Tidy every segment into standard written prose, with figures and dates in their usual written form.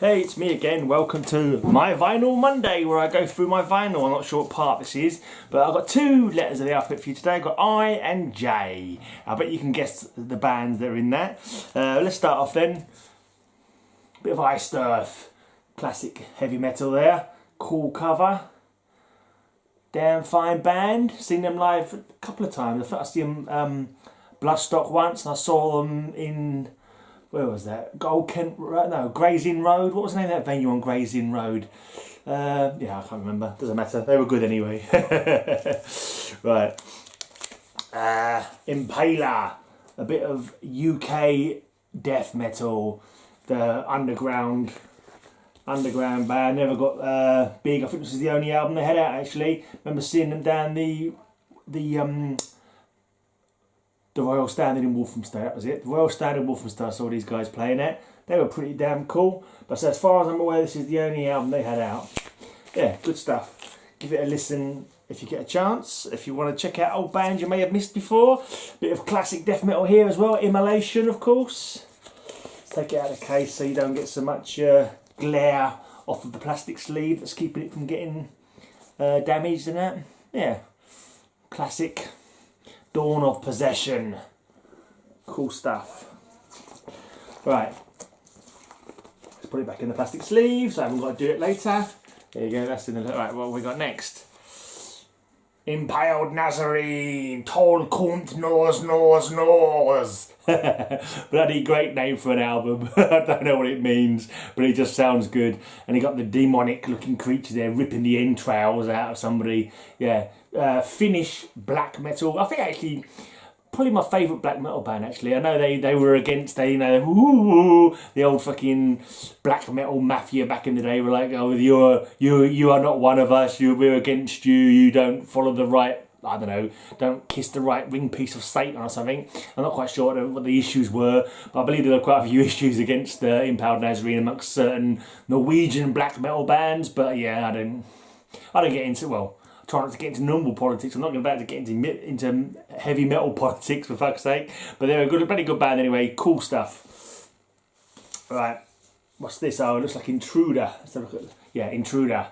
Hey, it's me again. Welcome to my Vinyl Monday, where I go through my vinyl. I'm not sure what part this is, but I've got two letters of the alphabet for you today. I've got I and J. I bet you can guess the bands that are in that. Let's start off then. Bit of Iced Earth. Classic heavy metal there. Cool cover. Damn fine band. Seen them live a couple of times. I see them Bloodstock once, and I saw them in... where was that? Old Kent Road? No, Gray's Inn Road. What was the name of that venue on Gray's Inn Road? Yeah, I can't remember. Doesn't matter. They were good anyway. Right. Impaler. A bit of UK death metal. The underground band. Never got big. I think this is the only album they had out actually. Remember seeing them down the Royal Standard in Walthamstow, that was it. The Royal Standard in Walthamstow, I saw these guys playing it. They were pretty damn cool. But so as far as I'm aware, this is the only album they had out. Yeah, good stuff. Give it a listen if you get a chance. If you want to check out old bands you may have missed before. Bit of classic death metal here as well. Immolation, of course. Let's take it out of the case so you don't get so much glare off of the plastic sleeve that's keeping it from getting damaged and that. Yeah, classic. Dawn of Possession. Cool stuff. Right. Let's put it back in the plastic sleeve so I haven't got to do it later. There you go, that's in the... Right, what have we got next? Impaled Nazarene. Tall Kunt Nose. Bloody great name for an album. I don't know what it means, but it just sounds good. And you got the demonic looking creature there ripping the entrails out of somebody. Yeah. Finnish black metal. I think actually probably my favourite black metal band actually. I know they were against the old fucking black metal mafia back in the day. Were like, oh, you are not one of us. We're against you. You don't follow the right. I don't know, don't kiss the right ring piece of Satan or something. I'm not quite sure what the issues were, but I believe there were quite a few issues against Impaled Nazarene amongst certain Norwegian black metal bands. But yeah, I don't get into, well, I try not to get into normal politics. I'm not about to get into heavy metal politics, for fuck's sake. But they're a pretty good band anyway. Cool stuff. Right, what's this? Oh, it looks like Intruder. Let's have a look at, yeah, Intruder.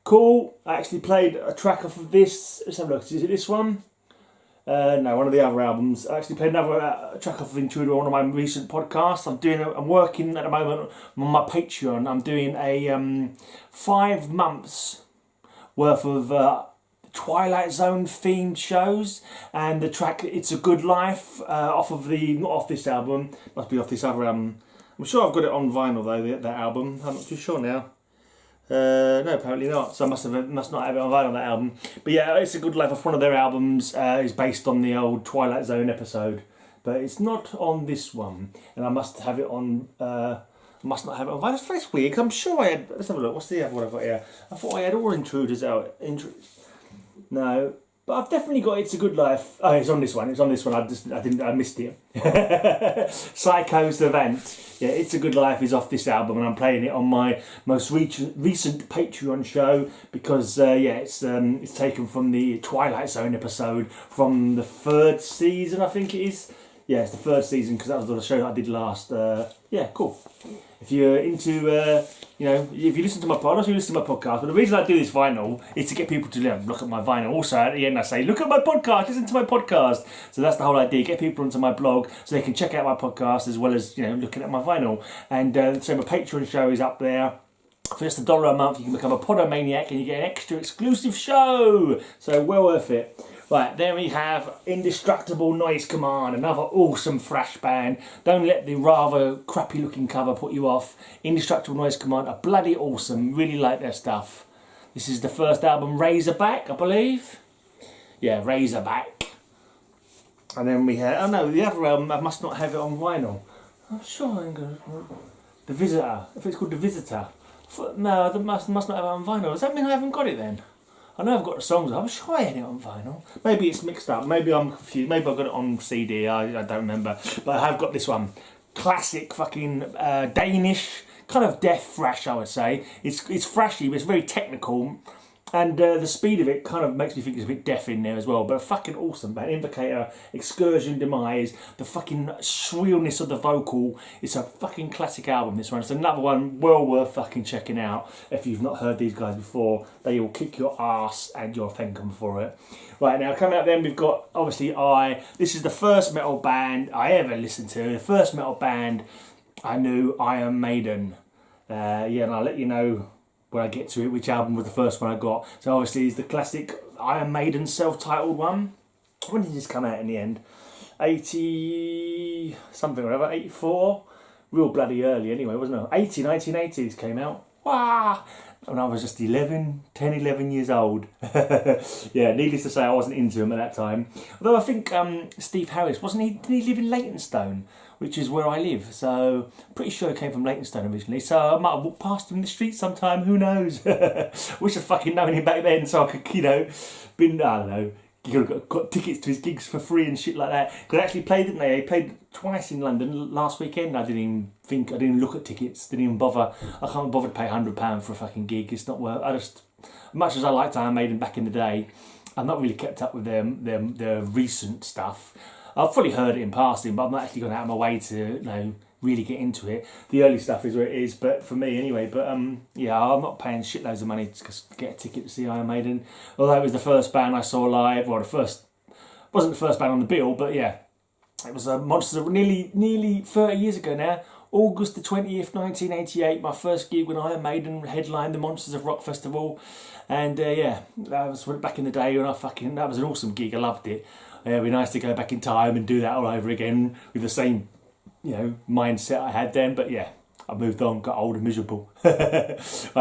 Cool. I actually played a track off of this. Let's have a look. Is it this one? No, one of the other albums. I actually played another track off of Intruder on one of my recent podcasts. I'm working at the moment on my Patreon. I'm doing a 5 months worth of Twilight Zone themed shows, and the track "It's a Good Life" off of not off this album, must be off this other album. I'm sure I've got it on vinyl though. That album. I'm not too sure now. No, apparently not. So I must not have it on vinyl, that album. But yeah, It's a Good Life off one of their albums is based on the old Twilight Zone episode, but it's not on this one, and I must have it on. Must not have it on vinyl. That's weird. 'Cause I'm sure I had. Let's have a look. What's the other one I've got here? I thought I had all Intruders out. No. But I've definitely got It's a Good Life. Oh, it's on this one. I missed it. Psycho Savant. Yeah, It's a Good Life is off this album, and I'm playing it on my most recent Patreon show because it's taken from the Twilight Zone episode from the 3rd season, I think it is. Yeah, it's the 3rd season because that was the show that I did last. Yeah, cool. If you're into, if you listen to my podcast, you listen to my podcast. But the reason I do this vinyl is to get people to look at my vinyl. Also, at the end, I say, look at my podcast, listen to my podcast. So that's the whole idea. Get people onto my blog so they can check out my podcast as well as, looking at my vinyl. And so my Patreon show is up there. For just $1 a month, you can become a Podomaniac and you get an extra exclusive show. So well worth it. Right, then we have Indestructible Noise Command, another awesome thrash band. Don't let the rather crappy looking cover put you off. Indestructible Noise Command are bloody awesome, really like their stuff. This is the first album, Razorback, I believe. Yeah, Razorback. And then we have, the other album, I must not have it on vinyl. I'm sure I'm going to... The Visitor, if it's called The Visitor. No, I must not have it on vinyl. Does that mean I haven't got it then? I know I've got the songs. I'm sure I had it on vinyl. Maybe it's mixed up. Maybe I'm confused. Maybe I've got it on CD. I don't remember. But I have got this one. Classic fucking Danish, kind of death thrash, I would say. It's thrashy, but it's very technical. And the speed of it kind of makes me think it's a bit deaf in there as well. But fucking awesome, man. Invocator, Excursion, Demise, the fucking shrillness of the vocal. It's a fucking classic album, this one. It's another one well worth fucking checking out if you've not heard these guys before. They will kick your ass and you'll thank them for it. Right, now coming up then, we've got, obviously, this is the first metal band I ever listened to. The first metal band I knew, Iron Maiden. And I'll let you know when I get to it which album was the first one I got. So obviously it's the classic Iron Maiden self-titled one. When did this come out in the end? 80 something or other, 84? Real bloody early anyway, wasn't it? 1980 this came out. Wow! And I was just 11 years old. Yeah, needless to say I wasn't into him at that time. Although I think Steve Harris, didn't he live in Leytonstone? Which is where I live, so pretty sure he came from Leytonstone originally, so I might have walked past him in the street sometime, who knows. Wish I'd fucking known him back then so I could, I don't know, got tickets to his gigs for free and shit like that. Because they actually played, didn't they? They played twice in London last weekend. I didn't even look at tickets, didn't even bother. I can't bother to pay £100 for a fucking gig, it's not worth. As much as I liked Iron Maiden back in the day, I've not really kept up with their recent stuff. I've fully heard it in passing, but I'm not actually going out of my way to, really get into it. The early stuff is where it is, but for me anyway. But yeah, I'm not paying shitloads of money to get a ticket to see Iron Maiden. Although it was the first band I saw live, wasn't the first band on the bill, but yeah, it was a Monsters of nearly 30 years ago now. August the 20th, 1988, my first gig when Iron Maiden headlined the Monsters of Rock Festival. And yeah, that was back in the day when that was an awesome gig, I loved it. It'd be nice to go back in time and do that all over again with the same, mindset I had then. But yeah, I moved on, got old and miserable. Oh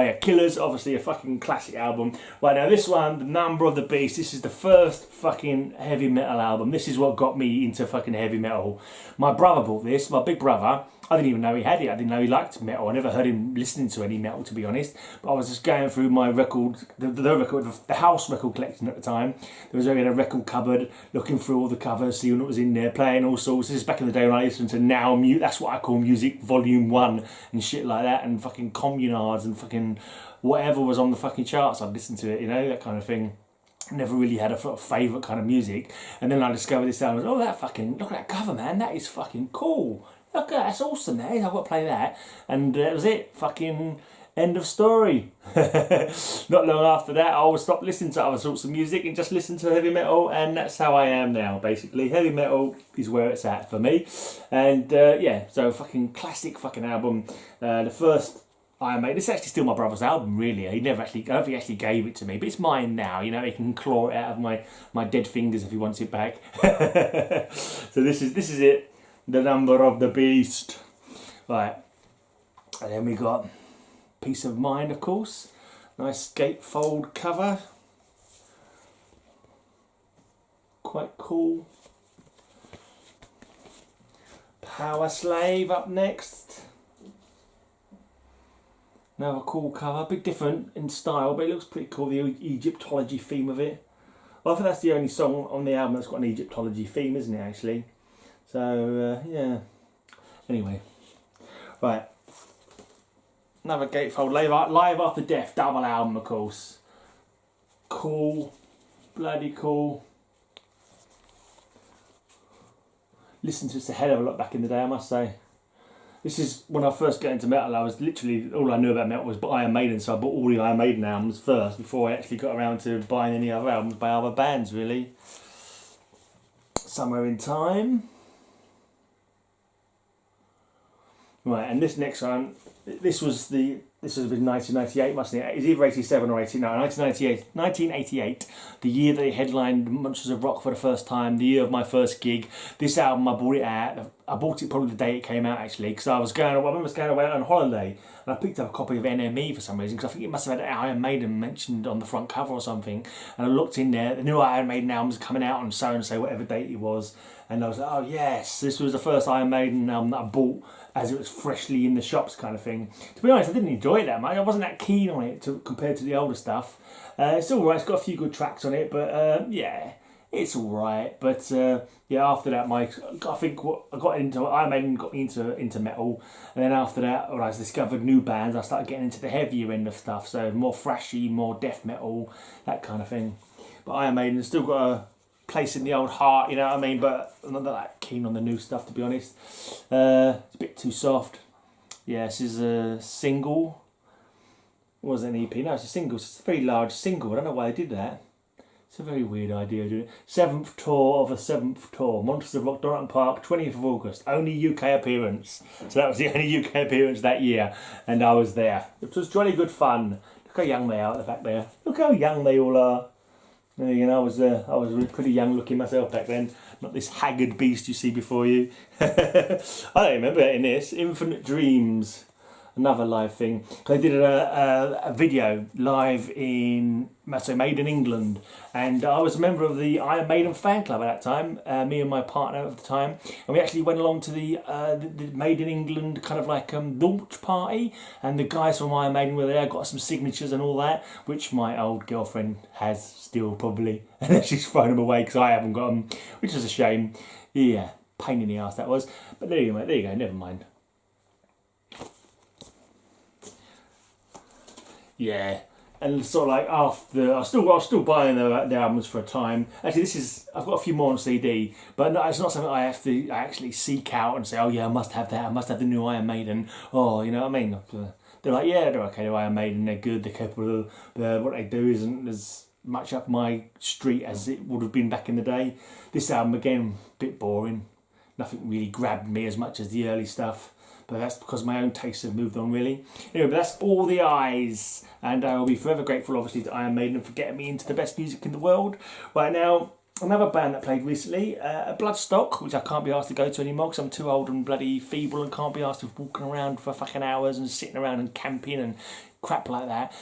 yeah, Killers, obviously a fucking classic album. Right now, this one, The Number of the Beast, this is the first fucking heavy metal album. This is what got me into fucking heavy metal. My brother bought this, my big brother. I didn't even know he had it. I didn't know he liked metal. I never heard him listening to any metal, to be honest. But I was just going through my record, the house record collection at the time. There was only a record cupboard, looking through all the covers, seeing what was in there, playing all sorts. This is back in the day when I listened to Now Mute. That's what I call music, Volume 1 and shit like that, and fucking Communards and fucking whatever was on the fucking charts. I'd listen to it, that kind of thing. Never really had a favourite kind of music. And then I discovered this album. Look at that cover, man. That is fucking cool. Look, that's awesome, that is. I've got to play that. And that was it. Fucking end of story. Not long after that, I always stopped listening to other sorts of music and just listen to heavy metal, and that's how I am now, basically. Heavy metal is where it's at for me. And yeah, so fucking classic fucking album. The first Iron Maiden. This is actually still my brother's album, really. I don't think he actually gave it to me, but it's mine now. He can claw it out of my dead fingers if he wants it back. So this is it. The Number of the Beast. Right. And then we got Peace of Mind, of course. Nice gatefold cover. Quite cool. Power Slave up next. Another cool cover. Bit different in style, but it looks pretty cool. The Egyptology theme of it. Well, I think that's the only song on the album that's got an Egyptology theme, isn't it, actually? So, yeah. Anyway. Right. Another gatefold. Live After Death, double album, of course. Cool. Bloody cool. Listened to this a hell of a lot back in the day, I must say. This is when I first got into metal. I was literally, all I knew about metal was Iron Maiden, so I bought all the Iron Maiden albums first before I actually got around to buying any other albums by other bands, really. Somewhere in Time. Right, and this next one, this was in 1998, mustn't it? It's either 87 or 89. 1988, the year they headlined Monsters of Rock for the first time, the year of my first gig. This album, I bought it probably the day it came out, actually, because I remember I was going away on holiday, and I picked up a copy of NME for some reason, because I think it must have had Iron Maiden mentioned on the front cover or something, and I looked in there, the new Iron Maiden album was coming out on so-and-so, whatever date it was, and I was like, oh yes, this was the first Iron Maiden album that I bought as it was freshly in the shops, kind of thing. To be honest, I didn't enjoy it that much. I wasn't that keen on it compared to the older stuff. It's all right. It's got a few good tracks on it, but yeah, it's all right. But yeah, after that, I think what I got into Iron Maiden got me into metal, and then after that, when I discovered new bands, I started getting into the heavier end of stuff. So more thrashy, more death metal, that kind of thing. But Iron Maiden has still got a place in the old heart, you know what I mean? But I'm not that keen on the new stuff, to be honest. It's a bit too soft. Yeah, this is a single. It wasn't an EP, no, it's a single. It's a very large single. I don't know why they did that. It's a very weird idea doing it. 7th tour of a 7th tour. Monsters of Rock, Donington Park, 20th of August. Only UK appearance. So that was the only UK appearance that year. And I was there. It was jolly good fun. Look how young they are at the back there. Look how young they all are. You know, I was pretty young looking myself back then. Not this haggard beast you see before you. I don't remember in this. Infinite Dreams. Another live thing. They did a video live in Made in England, and I was a member of the Iron Maiden fan club at that time. Me and my partner at the time, and we actually went along to the Made in England kind of like launch party, and the guys from Iron Maiden were there, got some signatures and all that, which my old girlfriend has still probably, and she's thrown them away because I haven't got them, which is a shame. Yeah, pain in the ass that was. But there you go, never mind. Yeah, and sort of like after, I was still buying their albums for a time. Actually, I've got a few more on CD, but no, it's not something I have to actually seek out and say, oh yeah, I must have that. I must have the new Iron Maiden. Oh, you know what I mean? They're like, yeah, they're okay. They're Iron Maiden. They're good. They're capable. What they do isn't as much up my street as it would have been back in the day. This album again, a bit boring. Nothing really grabbed me as much as the early stuff. But that's because my own tastes have moved on, really. Anyway, but that's All the Eyes. And I will be forever grateful, obviously, to Iron Maiden for getting me into the best music in the world. Right now, another band that played recently, Bloodstock, which I can't be asked to go to anymore because I'm too old and bloody feeble and can't be asked to walking around for fucking hours and sitting around and camping and crap like that.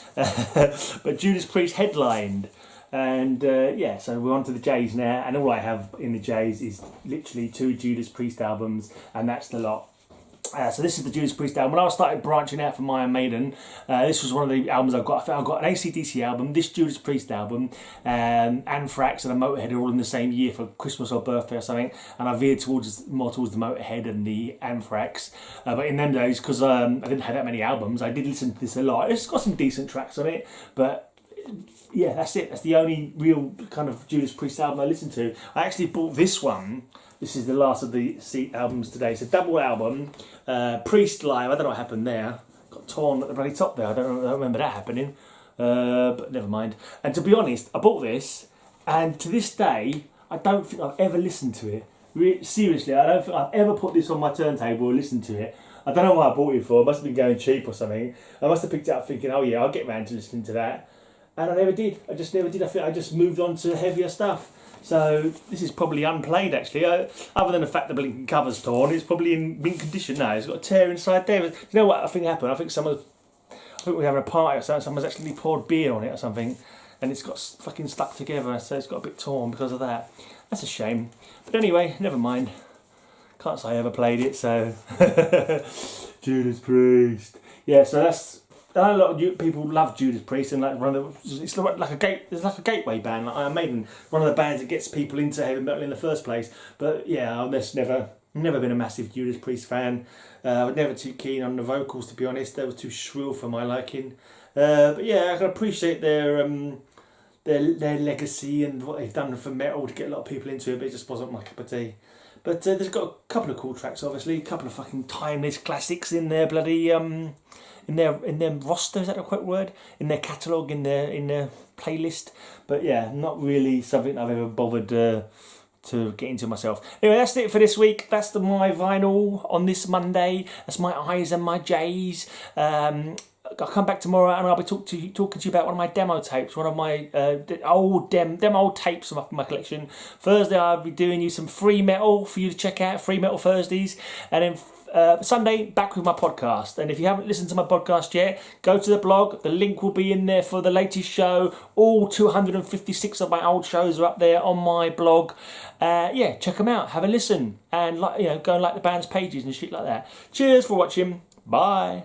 But Judas Priest headlined. And yeah, so we're on to the J's now. And all I have in the J's is literally 2 Judas Priest albums, and that's the lot. So this is the Judas Priest album. When I started branching out from Iron Maiden, this was one of the albums I've got. I've got an AC/DC album, this Judas Priest album, Anthrax and a Motorhead are all in the same year for Christmas or birthday or something, and I veered more towards the Motorhead and the Anthrax. But in them days, because I didn't have that many albums, I did listen to this a lot. It's got some decent tracks on it, but yeah, that's it. That's the only real kind of Judas Priest album I listened to. I actually bought this one. This is the last of the albums today. It's a double album. Priest Live, I don't know what happened there. Got torn at the bloody top there. I don't remember that happening. But never mind. And to be honest, I bought this, and to this day, I don't think I've ever listened to it. Seriously, I don't think I've ever put this on my turntable or listened to it. I don't know what I bought it for. It must have been going cheap or something. I must have picked it up thinking, oh yeah, I'll get round to listening to that. And I never did. I just never did. I think I just moved on to heavier stuff. So this is probably unplayed actually. Other than the fact the blinking cover's torn, it's probably in mint condition now. It's got a tear inside there. You know what I think happened? I think we're having a party or something. Someone's actually poured beer on it or something, and it's got fucking stuck together. So it's got a bit torn because of that. That's a shame. But anyway, never mind. Can't say I ever played it. So Judas Priest. Yeah. So that's. I know a lot of people love Judas Priest, and it's like a gateway band, like Iron Maiden, one of the bands that gets people into heavy metal in the first place. But yeah, I've just never been a massive Judas Priest fan. I was never too keen on the vocals, to be honest. They were too shrill for my liking. But yeah, I can appreciate their legacy and what they've done for metal to get a lot of people into it, but it just wasn't my cup of tea. But there's got a couple of cool tracks, obviously, a couple of fucking timeless classics in their bloody in their roster, is that the correct word? In their catalogue, in their playlist. But yeah, not really something I've ever bothered to get into myself. Anyway, that's it for this week. That's my vinyl on this Monday. That's my I's and my J's. I'll come back tomorrow and I'll be talking to you about one of my demo tapes, one of my old tapes from my collection. Thursday I'll be doing you some free metal for you to check out, Free Metal Thursdays, and then Sunday back with my podcast. And if you haven't listened to my podcast yet, go to the blog. The link will be in there for the latest show. All 256 of my old shows are up there on my blog. Yeah, check them out, have a listen, and go and like the band's pages and shit like that. Cheers for watching. Bye.